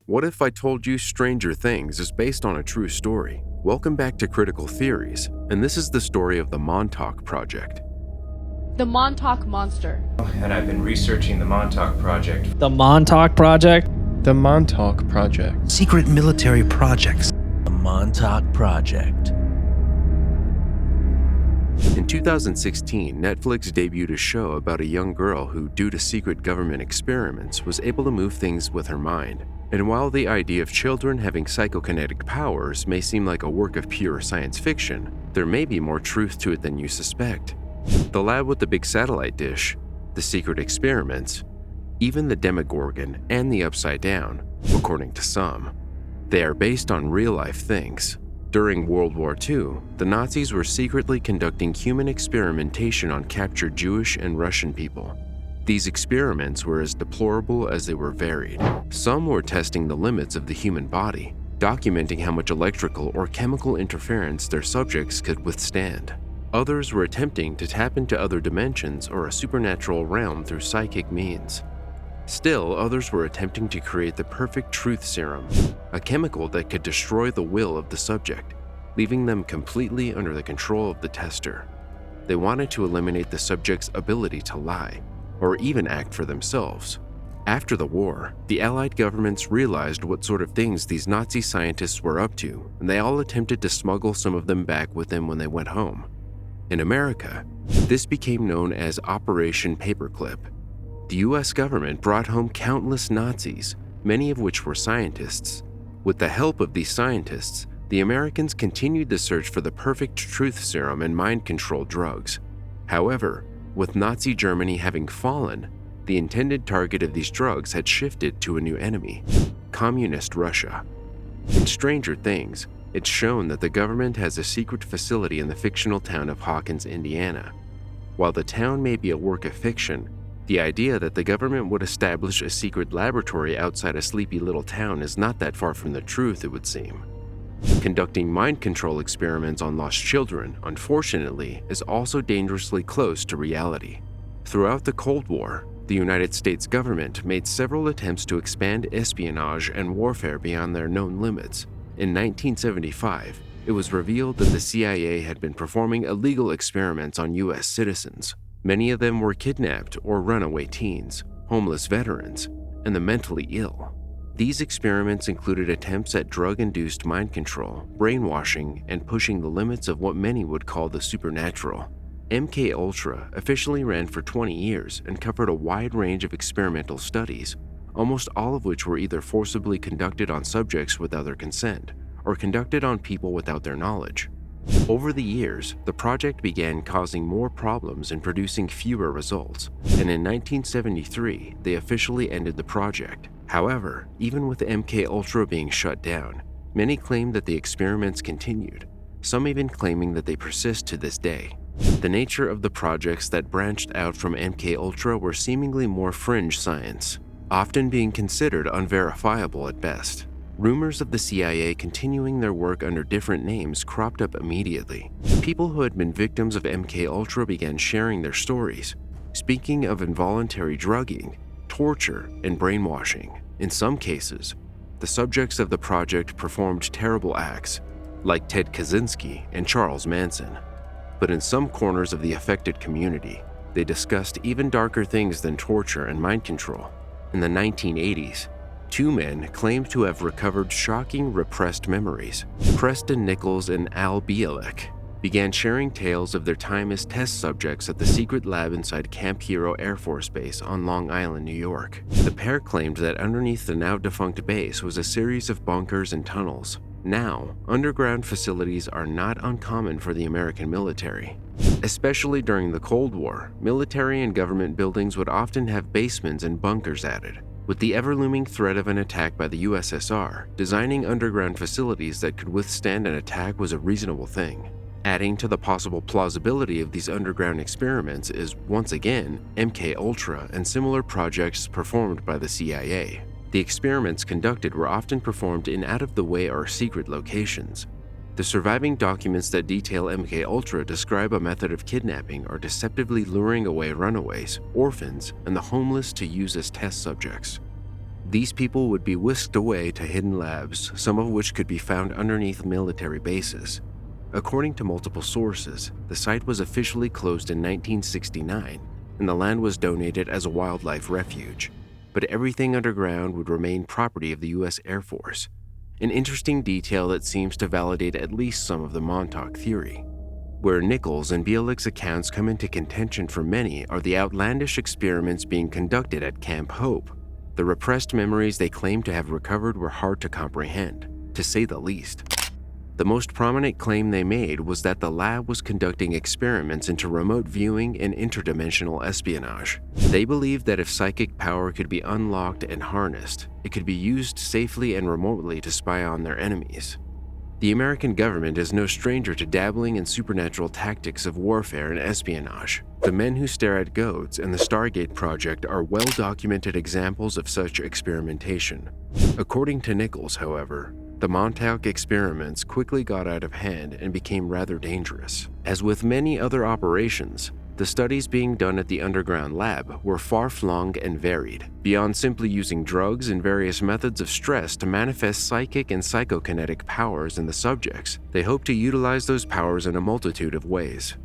What if I told you Stranger Things is based on a true story? Welcome back to Critical Theories, and this is the story of the Montauk Project. The Montauk Monster. And I've been researching the Montauk Project. The Montauk Project? The Montauk Project. Secret military projects. The Montauk Project. In 2016, Netflix debuted a show about a young girl who, due to secret government experiments, was able to move things with her mind. And while the idea of children having psychokinetic powers may seem like a work of pure science fiction, there may be more truth to it than you suspect. The lab with the big satellite dish, the secret experiments, even the Demogorgon and the Upside Down, according to some, they are based on real-life things. During World War II, the Nazis were secretly conducting human experimentation on captured Jewish and Russian people. These experiments were as deplorable as they were varied. Some were testing the limits of the human body, documenting how much electrical or chemical interference their subjects could withstand. Others were attempting to tap into other dimensions or a supernatural realm through psychic means. Still, others were attempting to create the perfect truth serum, a chemical that could destroy the will of the subject, leaving them completely under the control of the tester. They wanted to eliminate the subject's ability to lie, or even act for themselves. After the war, the Allied governments realized what sort of things these Nazi scientists were up to, and they all attempted to smuggle some of them back with them when they went home. In America, this became known as Operation Paperclip. The US government brought home countless Nazis, many of which were scientists. With the help of these scientists, the Americans continued the search for the perfect truth serum and mind control drugs. However, with Nazi Germany having fallen, the intended target of these drugs had shifted to a new enemy, Communist Russia. In Stranger Things, it's shown that the government has a secret facility in the fictional town of Hawkins, Indiana. While the town may be a work of fiction, the idea that the government would establish a secret laboratory outside a sleepy little town is not that far from the truth, it would seem. Conducting mind control experiments on lost children, unfortunately, is also dangerously close to reality. Throughout the Cold War, the United States government made several attempts to expand espionage and warfare beyond their known limits. In 1975, it was revealed that the CIA had been performing illegal experiments on US citizens. Many of them were kidnapped or runaway teens, homeless veterans, and the mentally ill. These experiments included attempts at drug-induced mind control, brainwashing, and pushing the limits of what many would call the supernatural. MKUltra officially ran for 20 years and covered a wide range of experimental studies, almost all of which were either forcibly conducted on subjects without their consent or conducted on people without their knowledge. Over the years, the project began causing more problems and producing fewer results, and in 1973, they officially ended the project. However, even with MKUltra being shut down, many claim that the experiments continued, some even claiming that they persist to this day. The nature of the projects that branched out from MKUltra were seemingly more fringe science, often being considered unverifiable at best. Rumors of the CIA continuing their work under different names cropped up immediately. People who had been victims of MKUltra began sharing their stories, speaking of involuntary drugging, torture, and brainwashing. In some cases, the subjects of the project performed terrible acts, like Ted Kaczynski and Charles Manson. But in some corners of the affected community, they discussed even darker things than torture and mind control. In the 1980s, two men claimed to have recovered shocking repressed memories. Preston Nichols and Al Bielek began sharing tales of their time as test subjects at the secret lab inside Camp Hero Air Force Base on Long Island, New York. The pair claimed that underneath the now-defunct base was a series of bunkers and tunnels. Now, underground facilities are not uncommon for the American military. Especially during the Cold War, military and government buildings would often have basements and bunkers added. With the ever-looming threat of an attack by the USSR, designing underground facilities that could withstand an attack was a reasonable thing. Adding to the possible plausibility of these underground experiments is, once again, MKUltra and similar projects performed by the CIA. The experiments conducted were often performed in out-of-the-way or secret locations. The surviving documents that detail MKUltra describe a method of kidnapping or deceptively luring away runaways, orphans, and the homeless to use as test subjects. These people would be whisked away to hidden labs, some of which could be found underneath military bases. According to multiple sources, the site was officially closed in 1969, and the land was donated as a wildlife refuge. But everything underground would remain property of the U.S. Air Force, an interesting detail that seems to validate at least some of the Montauk theory. Where Nichols and Bielik's accounts come into contention for many are the outlandish experiments being conducted at Camp Hope. The repressed memories they claim to have recovered were hard to comprehend, to say the least. The most prominent claim they made was that the lab was conducting experiments into remote viewing and interdimensional espionage. They believed that if psychic power could be unlocked and harnessed, it could be used safely and remotely to spy on their enemies. The American government is no stranger to dabbling in supernatural tactics of warfare and espionage. The Men Who Stare at Goats and the Stargate Project are well-documented examples of such experimentation. According to Nichols, however, the Montauk experiments quickly got out of hand and became rather dangerous. As with many other operations, the studies being done at the underground lab were far-flung and varied. Beyond simply using drugs and various methods of stress to manifest psychic and psychokinetic powers in the subjects, they hoped to utilize those powers in a multitude of ways.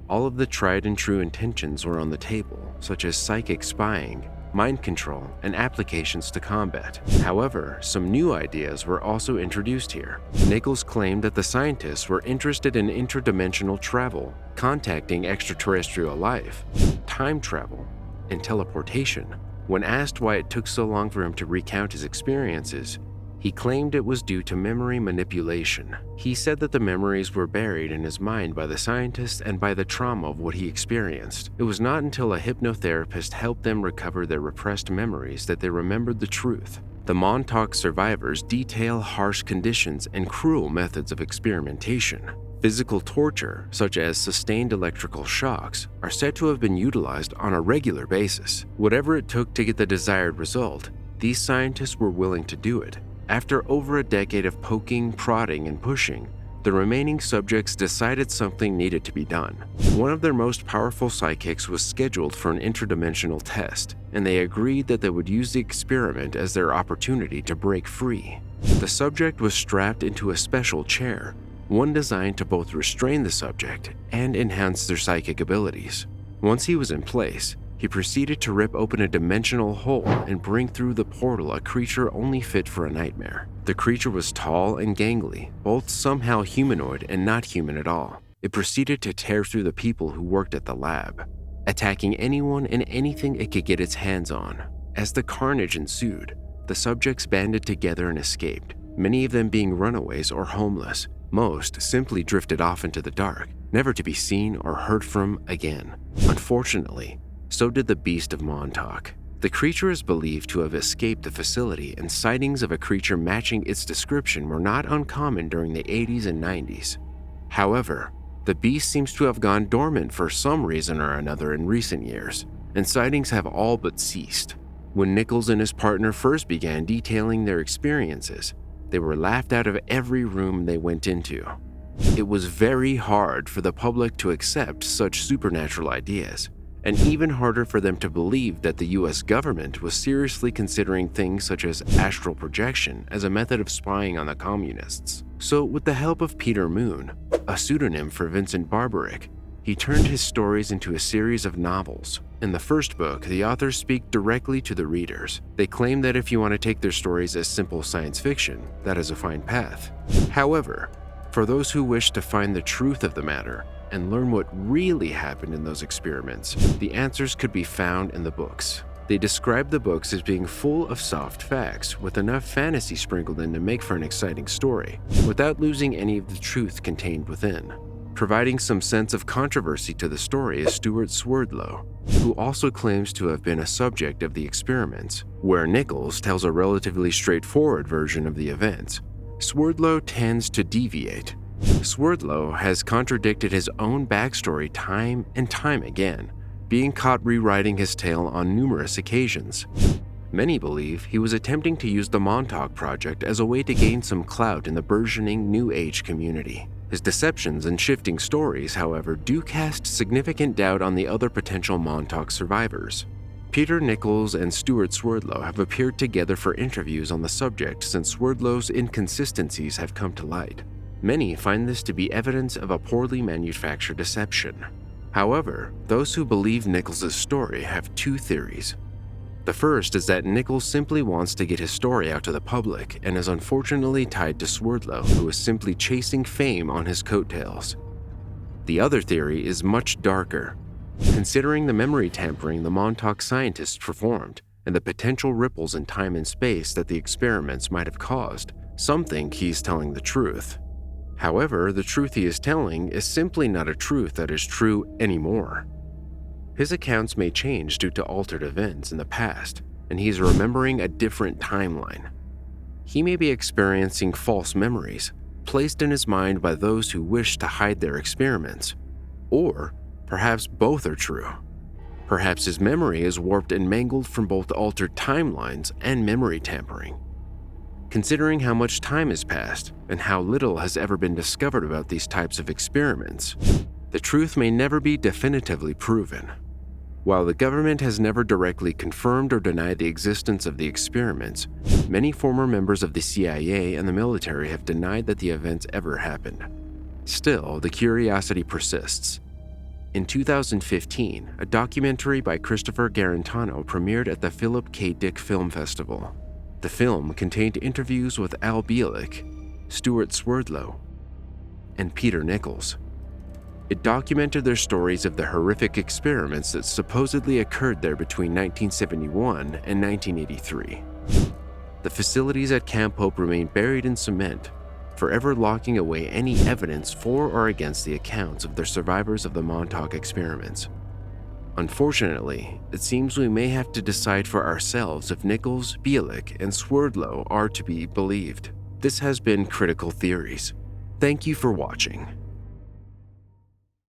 All of the tried and true intentions were on the table, such as psychic spying, mind control, and applications to combat. However, some new ideas were also introduced here. Nichols claimed that the scientists were interested in interdimensional travel, contacting extraterrestrial life, time travel, and teleportation. When asked why it took so long for him to recount his experiences, he claimed it was due to memory manipulation. He said that the memories were buried in his mind by the scientists and by the trauma of what he experienced. It was not until a hypnotherapist helped them recover their repressed memories that they remembered the truth. The Montauk survivors detail harsh conditions and cruel methods of experimentation. Physical torture, such as sustained electrical shocks, are said to have been utilized on a regular basis. Whatever it took to get the desired result, these scientists were willing to do it. After over a decade of poking, prodding, and pushing, the remaining subjects decided something needed to be done. One of their most powerful psychics was scheduled for an interdimensional test, and they agreed that they would use the experiment as their opportunity to break free. The subject was strapped into a special chair, one designed to both restrain the subject and enhance their psychic abilities. Once he was in place, he proceeded to rip open a dimensional hole and bring through the portal a creature only fit for a nightmare. The creature was tall and gangly, both somehow humanoid and not human at all. It proceeded to tear through the people who worked at the lab, attacking anyone and anything it could get its hands on. As the carnage ensued, the subjects banded together and escaped, many of them being runaways or homeless. Most simply drifted off into the dark, never to be seen or heard from again. Unfortunately, so did the Beast of Montauk. The creature is believed to have escaped the facility, and sightings of a creature matching its description were not uncommon during the 80s and 90s. However, the beast seems to have gone dormant for some reason or another in recent years, and sightings have all but ceased. When Nichols and his partner first began detailing their experiences, they were laughed out of every room they went into. It was very hard for the public to accept such supernatural ideas, and even harder for them to believe that the US government was seriously considering things such as astral projection as a method of spying on the communists. So with the help of Peter Moon, a pseudonym for Vincent Barbaric, he turned his stories into a series of novels. In the first book, the authors speak directly to the readers. They claim that if you want to take their stories as simple science fiction, that is a fine path. However, for those who wish to find the truth of the matter and learn what really happened in those experiments, the answers could be found in the books. They describe the books as being full of soft facts, with enough fantasy sprinkled in to make for an exciting story, without losing any of the truth contained within. Providing some sense of controversy to the story is Stuart Swerdlow, who also claims to have been a subject of the experiments. Where Nichols tells a relatively straightforward version of the events, Swerdlow tends to deviate. Swerdlow has contradicted his own backstory time and time again, being caught rewriting his tale on numerous occasions. Many believe he was attempting to use the Montauk Project as a way to gain some clout in the burgeoning New Age community. His deceptions and shifting stories, however, do cast significant doubt on the other potential Montauk survivors. Peter Nichols and Stuart Swerdlow have appeared together for interviews on the subject since Swerdlow's inconsistencies have come to light. Many find this to be evidence of a poorly manufactured deception. However, those who believe Nichols' story have two theories. The first is that Nichols simply wants to get his story out to the public and is unfortunately tied to Swerdlow, who is simply chasing fame on his coattails. The other theory is much darker. Considering the memory tampering the Montauk scientists performed and the potential ripples in time and space that the experiments might have caused, some think he's telling the truth. However, the truth he is telling is simply not a truth that is true anymore. His accounts may change due to altered events in the past, and he's remembering a different timeline. He may be experiencing false memories, placed in his mind by those who wish to hide their experiments. Or perhaps both are true. Perhaps his memory is warped and mangled from both altered timelines and memory tampering. Considering how much time has passed and how little has ever been discovered about these types of experiments, the truth may never be definitively proven. While the government has never directly confirmed or denied the existence of the experiments, many former members of the CIA and the military have denied that the events ever happened. Still, the curiosity persists. In 2015, a documentary by Christopher Garantano premiered at the Philip K. Dick Film Festival. The film contained interviews with Al Bielek, Stuart Swerdlow, and Peter Nichols. It documented their stories of the horrific experiments that supposedly occurred there between 1971 and 1983. The facilities at Camp Hope remain buried in cement, forever locking away any evidence for or against the accounts of the survivors of the Montauk experiments. Unfortunately, it seems we may have to decide for ourselves if Nichols, Bielek, and Swerdlow are to be believed. This has been Critical Theories. Thank you for watching.